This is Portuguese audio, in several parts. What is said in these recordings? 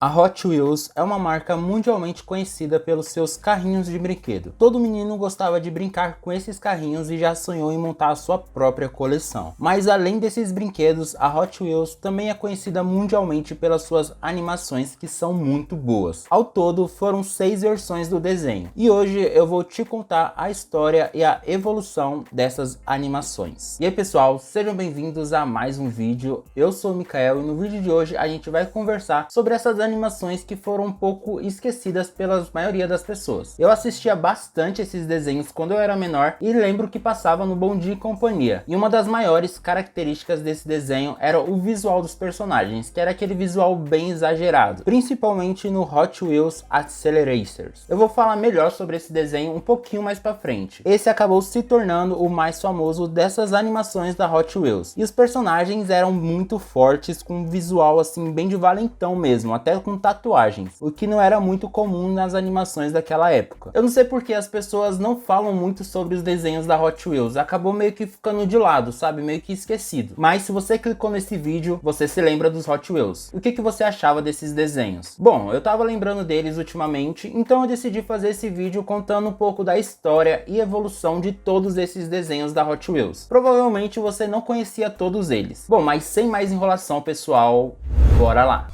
A Hot Wheels é uma marca mundialmente conhecida pelos seus carrinhos de brinquedo. Todo menino gostava de brincar com esses carrinhos e já sonhou em montar a sua própria coleção. Mas além desses brinquedos, a Hot Wheels também é conhecida mundialmente pelas suas animações, que são muito boas. Ao todo, foram 6 versões do desenho. E hoje eu vou te contar a história e a evolução dessas animações. E aí pessoal, sejam bem-vindos a mais um vídeo. Eu sou o Mikael e no vídeo de hoje a gente vai conversar sobre essas animações que foram um pouco esquecidas pela maioria das pessoas. Eu assistia bastante esses desenhos quando eu era menor e lembro que passava no Bom Dia e Companhia. E uma das maiores características desse desenho era o visual dos personagens, que era aquele visual bem exagerado, principalmente no Hot Wheels Accelerators. Eu vou falar melhor sobre esse desenho um pouquinho mais pra frente. Esse acabou se tornando o mais famoso dessas animações da Hot Wheels. E os personagens eram muito fortes, com um visual assim bem de valentão mesmo, até com tatuagens, o que não era muito comum nas animações daquela época. Eu não sei porque as pessoas não falam muito sobre os desenhos da Hot Wheels, acabou meio que ficando de lado, sabe, meio que esquecido. Mas se você clicou nesse vídeo, você se lembra dos Hot Wheels. O que você achava desses desenhos? Bom, eu tava lembrando deles ultimamente, então eu decidi fazer esse vídeo contando um pouco da história e evolução de todos esses desenhos da Hot Wheels. Provavelmente você não conhecia todos eles. Bom, mas sem mais enrolação, pessoal, bora lá!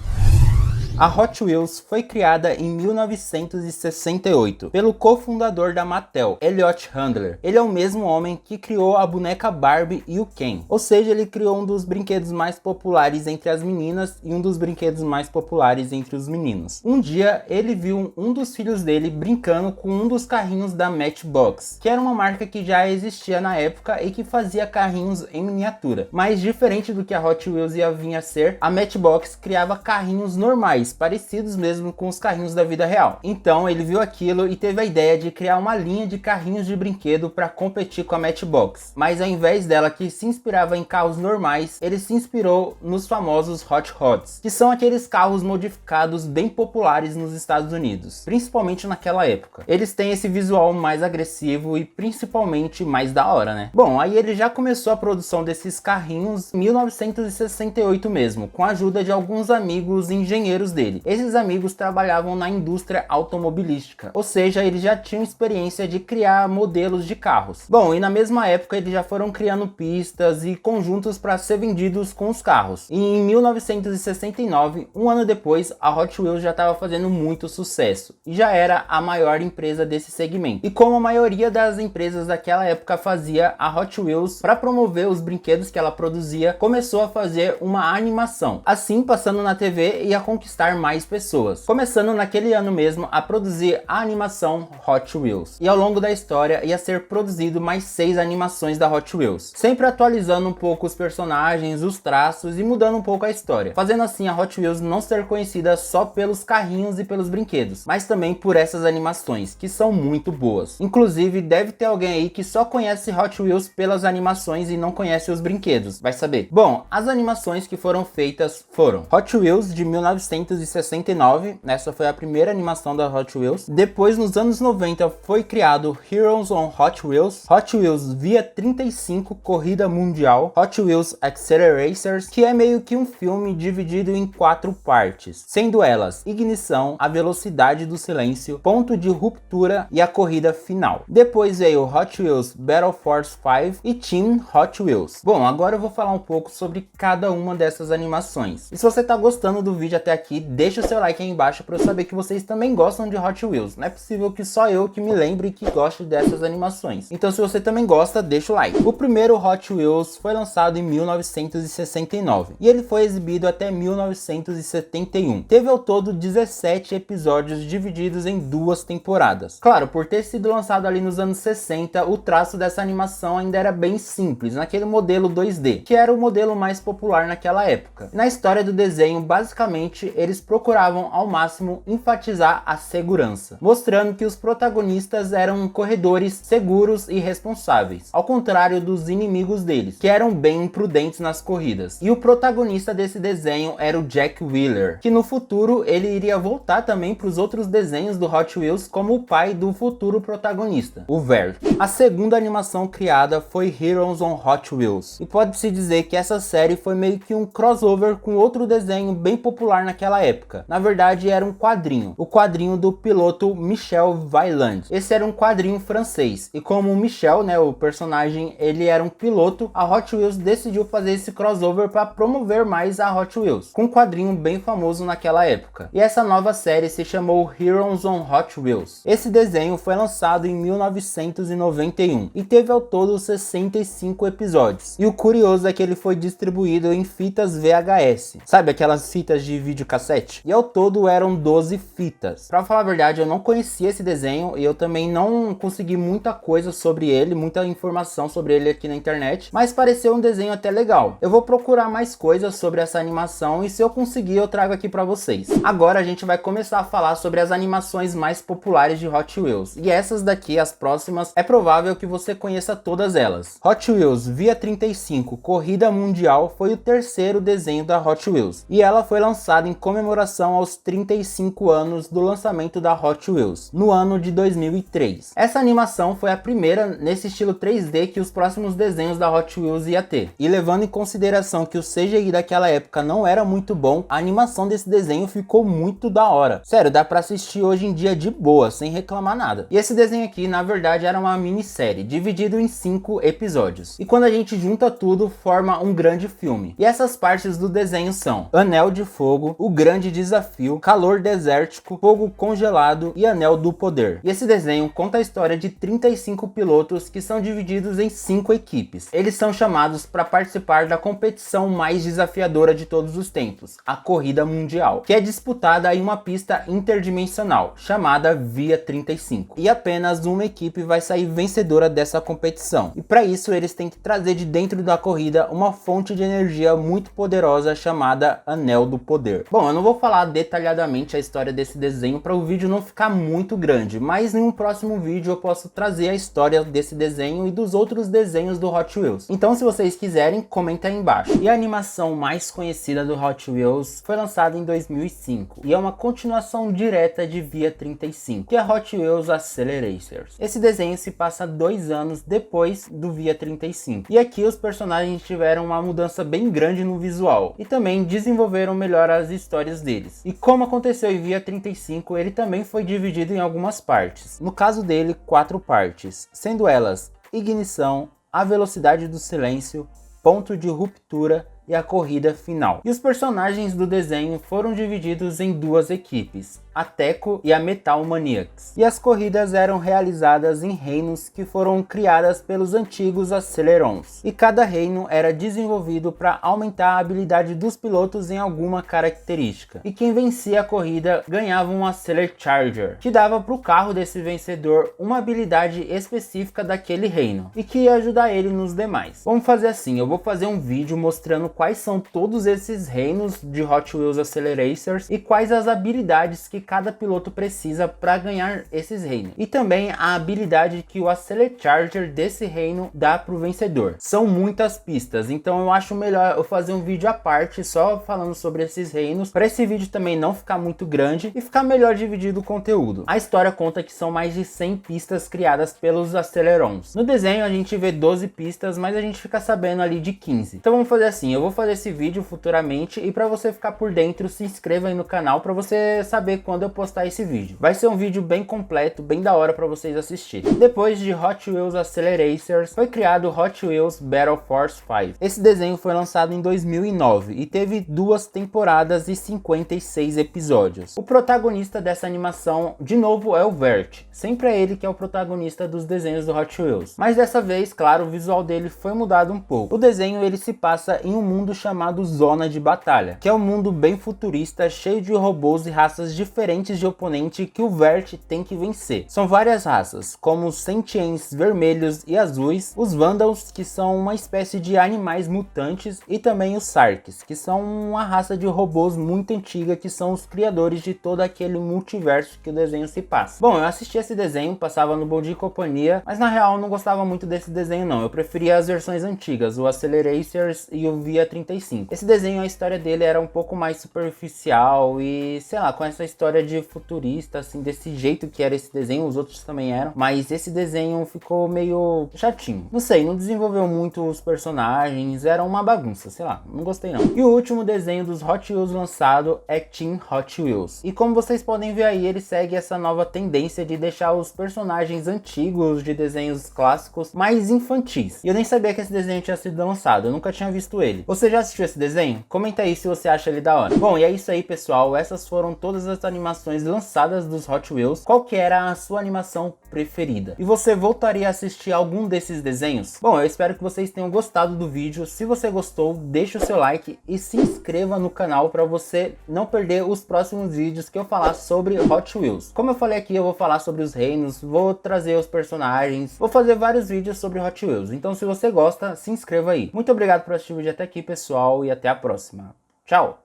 A Hot Wheels foi criada em 1968 pelo cofundador da Mattel, Elliott Handler. Ele é o mesmo homem que criou a boneca Barbie e o Ken. Ou seja, ele criou um dos brinquedos mais populares entre as meninas e um dos brinquedos mais populares entre os meninos. Um dia, ele viu um dos filhos dele brincando com um dos carrinhos da Matchbox, que era uma marca que já existia na época e que fazia carrinhos em miniatura. Mas diferente do que a Hot Wheels ia vir a ser, a Matchbox criava carrinhos normais, parecidos mesmo com os carrinhos da vida real. Então ele viu aquilo e teve a ideia de criar uma linha de carrinhos de brinquedo para competir com a Matchbox. Mas ao invés dela, que se inspirava em carros normais, ele se inspirou nos famosos Hot Rods, que são aqueles carros modificados bem populares nos Estados Unidos, principalmente naquela época. Eles têm esse visual mais agressivo e principalmente mais da hora, né? Bom, aí ele já começou a produção desses carrinhos em 1968 mesmo, com a ajuda de alguns amigos engenheiros dele. Esses amigos trabalhavam na indústria automobilística, ou seja, eles já tinham experiência de criar modelos de carros. Bom, e na mesma época eles já foram criando pistas e conjuntos para ser vendidos com os carros. E em 1969, um ano depois, a Hot Wheels já estava fazendo muito sucesso e já era a maior empresa desse segmento. E como a maioria das empresas daquela época fazia, a Hot Wheels, para promover os brinquedos que ela produzia, começou a fazer uma animação, assim passando na TV e a conquistar mais pessoas, começando naquele ano mesmo a produzir a animação Hot Wheels. E ao longo da história ia ser produzido mais 6 animações da Hot Wheels, sempre atualizando um pouco os personagens, os traços e mudando um pouco a história, fazendo assim a Hot Wheels não ser conhecida só pelos carrinhos e pelos brinquedos, mas também por essas animações, que são muito boas. Inclusive, deve ter alguém aí que só conhece Hot Wheels pelas animações e não conhece os brinquedos, vai saber. Bom, as animações que foram feitas foram Hot Wheels de 1969, essa foi a primeira animação da Hot Wheels. Depois, nos anos 90, foi criado Heroes on Hot Wheels, Hot Wheels Via 35 Corrida Mundial, Hot Wheels Accelerators, que é meio que um filme dividido em 4 partes, sendo elas Ignição, A Velocidade do Silêncio, Ponto de Ruptura e a Corrida Final. Depois veio Hot Wheels Battle Force 5 e Team Hot Wheels. Bom, agora eu vou falar um pouco sobre cada uma dessas animações. E se você tá gostando do vídeo até aqui, deixa o seu like aí embaixo para eu saber que vocês também gostam de Hot Wheels. Não é possível que só eu que me lembre que goste dessas animações. Então se você também gosta, deixa o like. O primeiro Hot Wheels foi lançado em 1969 e ele foi exibido até 1971. Teve ao todo 17 episódios divididos em 2 temporadas. Claro, por ter sido lançado ali nos anos 60, o traço dessa animação ainda era bem simples, naquele modelo 2D, que era o modelo mais popular naquela época. Na história do desenho, basicamente, eles procuravam ao máximo enfatizar a segurança, mostrando que os protagonistas eram corredores seguros e responsáveis, ao contrário dos inimigos deles, que eram bem imprudentes nas corridas. E o protagonista desse desenho era o Jack Wheeler, que no futuro ele iria voltar também para os outros desenhos do Hot Wheels como o pai do futuro protagonista, o Vert. A segunda animação criada foi Heroes on Hot Wheels, e pode-se dizer que essa série foi meio que um crossover com outro desenho bem popular naquela época. Na verdade, era um quadrinho. O quadrinho do piloto Michel Vaillant. Esse era um quadrinho francês. E como o Michel, né, o personagem, ele era um piloto, a Hot Wheels decidiu fazer esse crossover para promover mais a Hot Wheels, com um quadrinho bem famoso naquela época. E essa nova série se chamou Heroes on Hot Wheels. Esse desenho foi lançado em 1991 e teve ao todo 65 episódios. E o curioso é que ele foi distribuído em fitas VHS. Sabe aquelas fitas de videocassete? E ao todo eram 12 fitas. Pra falar a verdade, eu não conhecia esse desenho e eu também não consegui muita coisa sobre ele, muita informação sobre ele aqui na internet, mas pareceu um desenho até legal. Eu vou procurar mais coisas sobre essa animação e se eu conseguir eu trago aqui pra vocês. Agora a gente vai começar a falar sobre as animações mais populares de Hot Wheels. E essas daqui, as próximas, é provável que você conheça todas elas. Hot Wheels Via 35 Corrida Mundial foi o terceiro desenho da Hot Wheels. E ela foi lançada em comemoração aos 35 anos do lançamento da Hot Wheels, no ano de 2003. Essa animação foi a primeira nesse estilo 3D que os próximos desenhos da Hot Wheels ia ter. E levando em consideração que o CGI daquela época não era muito bom, a animação desse desenho ficou muito da hora. Sério, dá pra assistir hoje em dia de boa, sem reclamar nada. E esse desenho aqui, na verdade, era uma minissérie, dividido em 5 episódios. E quando a gente junta tudo, forma um grande filme. E essas partes do desenho são Anel de Fogo, O Grande Desafio, Calor Desértico, Fogo Congelado e Anel do Poder. E esse desenho conta a história de 35 pilotos que são divididos em 5 equipes. Eles são chamados para participar da competição mais desafiadora de todos os tempos, a Corrida Mundial, que é disputada em uma pista interdimensional, chamada Via 35. E apenas uma equipe vai sair vencedora dessa competição. E para isso eles têm que trazer de dentro da corrida uma fonte de energia muito poderosa chamada Anel do Poder. Bom, eu não vou falar detalhadamente a história desse desenho para o vídeo não ficar muito grande, mas em um próximo vídeo eu posso trazer a história desse desenho e dos outros desenhos do Hot Wheels. Então se vocês quiserem, comenta aí embaixo. E a animação mais conhecida do Hot Wheels foi lançada em 2005 e é uma continuação direta de Via 35, que é Hot Wheels Accelerators. Esse desenho se passa 2 anos depois do Via 35 e aqui os personagens tiveram uma mudança bem grande no visual e também desenvolveram melhor as histórias deles. E como aconteceu em Via 35, ele também foi dividido em algumas partes. No caso dele, 4 partes, sendo elas Ignição, A Velocidade do Silêncio, Ponto de Ruptura e a Corrida Final. E os personagens do desenho foram divididos em 2 equipes, a Teco e a Metal Maniacs. E as corridas eram realizadas em reinos que foram criadas pelos antigos Acelerons. E cada reino era desenvolvido para aumentar a habilidade dos pilotos em alguma característica. E quem vencia a corrida ganhava um Acceler Charger, que dava para o carro desse vencedor uma habilidade específica daquele reino e que ia ajudar ele nos demais. Vamos fazer assim, eu vou fazer um vídeo mostrando quais são todos esses reinos de Hot Wheels Accelerators e quais as habilidades que cada piloto precisa para ganhar esses reinos. E também a habilidade que o Acceler Charger desse reino dá para o vencedor. São muitas pistas, então eu acho melhor eu fazer um vídeo à parte só falando sobre esses reinos, para esse vídeo também não ficar muito grande e ficar melhor dividido o conteúdo. A história conta que são mais de 100 pistas criadas pelos Acelerons. No desenho a gente vê 12 pistas, mas a gente fica sabendo ali de 15. Então vamos fazer assim, eu vou fazer esse vídeo futuramente e para você ficar por dentro, se inscreva aí no canal para você saber quando eu postar esse vídeo. Vai ser um vídeo bem completo, bem da hora para vocês assistirem. Depois de Hot Wheels Accelerators, foi criado Hot Wheels Battle Force 5. Esse desenho foi lançado em 2009 e teve 2 temporadas e 56 episódios. O protagonista dessa animação, de novo, é o Vert. Sempre é ele que é o protagonista dos desenhos do Hot Wheels. Mas dessa vez, claro, o visual dele foi mudado um pouco. O desenho ele se passa em um mundo chamado Zona de Batalha, que é um mundo bem futurista, cheio de robôs e raças diferentes de oponente que o Vert tem que vencer. São várias raças, como os Sentients vermelhos e azuis, os Vandals, que são uma espécie de animais mutantes, e também os Sarks, que são uma raça de robôs muito antiga, que são os criadores de todo aquele multiverso que o desenho se passa. Bom, eu assisti esse desenho, passava no Bom Dia e Companhia, mas na real eu não gostava muito desse desenho não, eu preferia as versões antigas, o Accelerators e o Via dia 35. Esse desenho, a história dele era um pouco mais superficial e, sei lá, com essa história de futurista, assim, desse jeito que era esse desenho, os outros também eram, mas esse desenho ficou meio chatinho. Não sei, não desenvolveu muito os personagens, era uma bagunça, sei lá, não gostei não. E o último desenho dos Hot Wheels lançado é Team Hot Wheels. E como vocês podem ver aí, ele segue essa nova tendência de deixar os personagens antigos de desenhos clássicos mais infantis. E eu nem sabia que esse desenho tinha sido lançado, eu nunca tinha visto ele. Você já assistiu esse desenho? Comenta aí se você acha ele da hora. Bom, e é isso aí, pessoal, essas foram todas as animações lançadas dos Hot Wheels. Qual que era a sua animação preferida? E você voltaria a assistir algum desses desenhos? Bom, eu espero que vocês tenham gostado do vídeo. Se você gostou, deixa o seu like e se inscreva no canal para você não perder os próximos vídeos que eu falar sobre Hot Wheels. Como eu falei aqui, eu vou falar sobre os reinos, vou trazer os personagens, vou fazer vários vídeos sobre Hot Wheels. Então se você gosta, se inscreva aí. Muito obrigado por assistir o vídeo até aqui, pessoal, e até a próxima. Tchau!